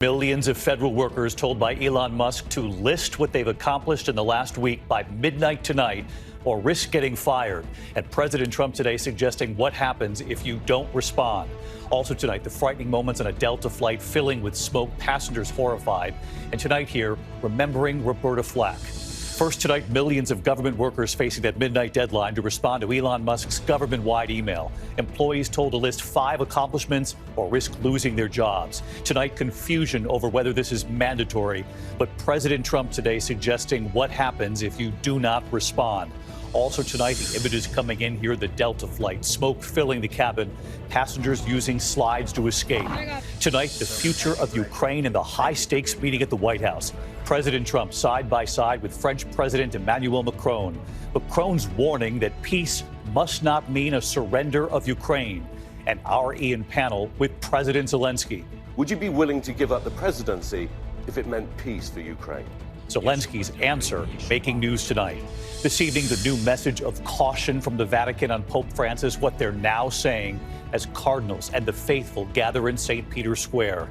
Millions of federal workers told by Elon Musk to list what they've accomplished in the last week by midnight tonight or risk getting fired. And President Trump today suggesting what happens if you don't respond. Also tonight, the frightening moments on a Delta flight filling with smoke, passengers horrified. And tonight here, remembering Roberta Flack. First tonight, millions of government workers facing that midnight deadline to respond to Elon Musk's government-wide email. Employees told to list 5 accomplishments or risk losing their jobs. Tonight, confusion over whether this is mandatory. But President Trump today suggesting what happens if you do not respond. Also tonight, the images coming in here, the Delta flight, smoke filling the cabin, passengers using slides to escape. Tonight, the future of Ukraine and the high-stakes meeting at the White House. President Trump side by side with French President Emmanuel Macron. Macron's warning that peace must not mean a surrender of Ukraine. And our Ian panel with President Zelensky. Would you be willing to give up the presidency if it meant peace for Ukraine? Zelensky's answer making news tonight. This evening, the new message of caution from the Vatican on Pope Francis, what they're now saying as cardinals and the faithful gather in St. Peter's Square.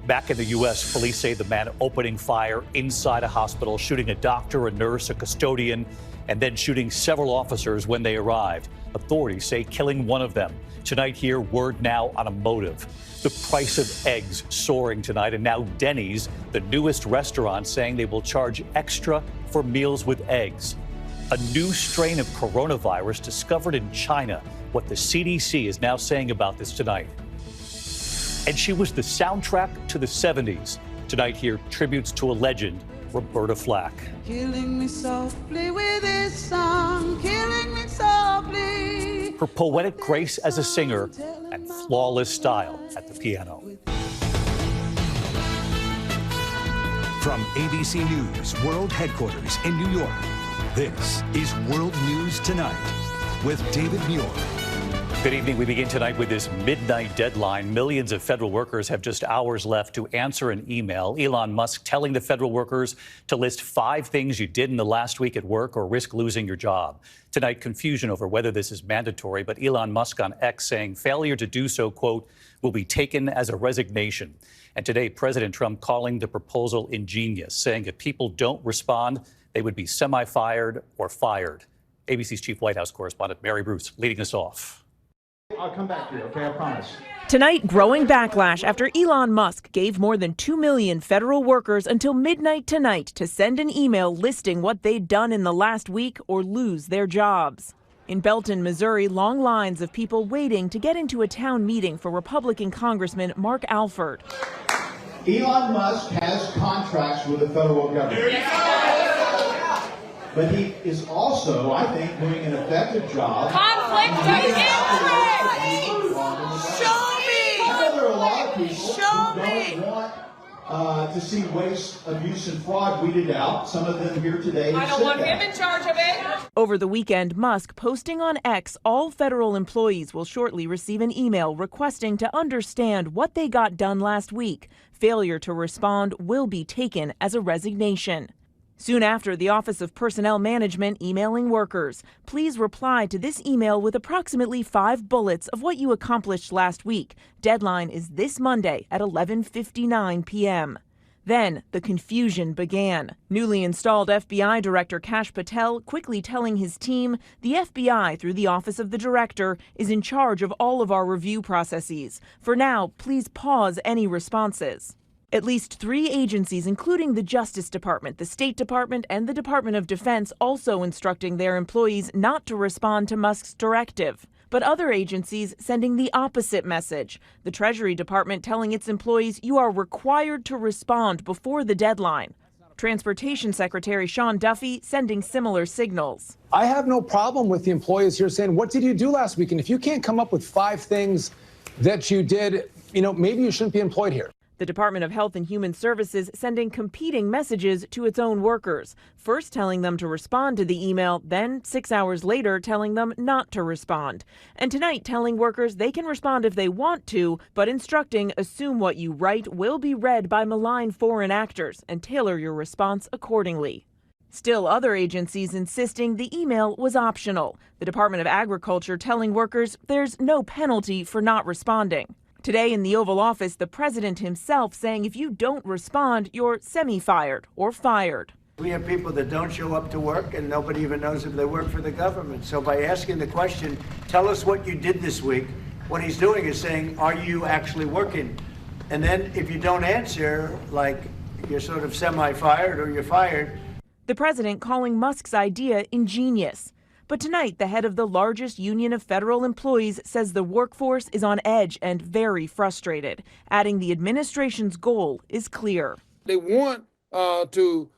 Back in the U.S., police say the man opening fire inside a hospital, shooting a doctor, a nurse, a custodian, and then shooting several officers when they arrived. Authorities say killing one of them. Tonight here, word now on a motive. The price of eggs soaring tonight, and now Denny's, the newest restaurant, saying they will charge extra for meals with eggs. A new strain of coronavirus discovered in China. What the CDC is now saying about this tonight. And she was the soundtrack to the 70s. Tonight here, tributes to a legend, Roberta Flack. Killing me softly with this song, killing me softly. Her poetic grace as a singer and flawless style at the piano. From ABC News World Headquarters in New York, this is World News Tonight with David Muir. Good evening. We begin tonight with this midnight deadline. Millions of federal workers have just hours left to answer an email. Elon Musk telling the federal workers to list 5 things you did in the last week at work or risk losing your job. Tonight, confusion over whether this is mandatory, but Elon Musk on X saying failure to do so, quote, will be taken as a resignation. And today, President Trump calling the proposal ingenious, saying if people don't respond, they would be semi-fired or fired. ABC's chief White House correspondent Mary Bruce leading us off. I'll come back to you, okay? I promise. Tonight, growing backlash after Elon Musk gave more than 2 million federal workers until midnight tonight to send an email listing what they'd done in the last week or lose their jobs. In Belton, Missouri, long lines of people waiting to get into a town meeting for Republican Congressman Mark Alford. Elon Musk has contracts with the federal government. But he is also, I think, doing an effective job. Conflict of interest! Show me! I know there are a lot of people Show who me! don't want to see waste, abuse, and fraud weeded out. Some of them here today. I don't want him in charge of it. Over the weekend, Musk posting on X, all federal employees will shortly receive an email requesting to understand what they got done last week. Failure to respond will be taken as a resignation. Soon after, the Office of Personnel Management emailing workers, please reply to this email with approximately 5 bullets of what you accomplished last week. Deadline is this Monday at 11:59 p.m. Then the confusion began. Newly installed FBI Director Kash Patel quickly telling his team the FBI, through the Office of the Director, is in charge of all of our review processes. For now, please pause any responses. At least 3 agencies, including the Justice Department, the State Department, and the Department of Defense, also instructing their employees not to respond to Musk's directive. But other agencies sending the opposite message. The Treasury Department telling its employees you are required to respond before the deadline. Transportation Secretary Sean Duffy sending similar signals. I have no problem with the employees here saying, what did you do last week? And if you can't come up with 5 things that you did, maybe you shouldn't be employed here. The Department of Health and Human Services sending competing messages to its own workers, first telling them to respond to the email, then 6 hours later telling them not to respond. And tonight telling workers they can respond if they want to, but instructing assume what you write will be read by malign foreign actors and tailor your response accordingly. Still, other agencies insisting the email was optional. The Department of Agriculture telling workers there's no penalty for not responding. Today in the Oval Office, the president himself saying if you don't respond, you're semi-fired or fired. We have people that don't show up to work and nobody even knows if they work for the government. So by asking the question, tell us what you did this week, what he's doing is saying, are you actually working? And then if you don't answer, like you're sort of semi-fired or you're fired. The president calling Musk's idea ingenious. But tonight, the head of the largest union of federal employees says the workforce is on edge and very frustrated, adding the administration's goal is clear. They want to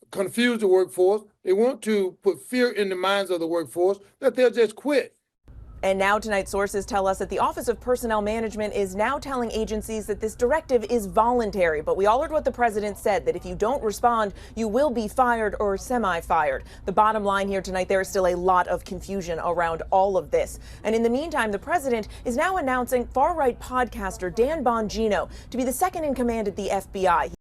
confuse the workforce. They want to put fear in the minds of the workforce that they'll just quit. And now tonight, sources tell us that the Office of Personnel Management is now telling agencies that this directive is voluntary. But we all heard what the president said, that if you don't respond, you will be fired or semi-fired. The bottom line here tonight, there is still a lot of confusion around all of this. And in the meantime, the president is now announcing far-right podcaster Dan Bongino to be the second in command at the FBI.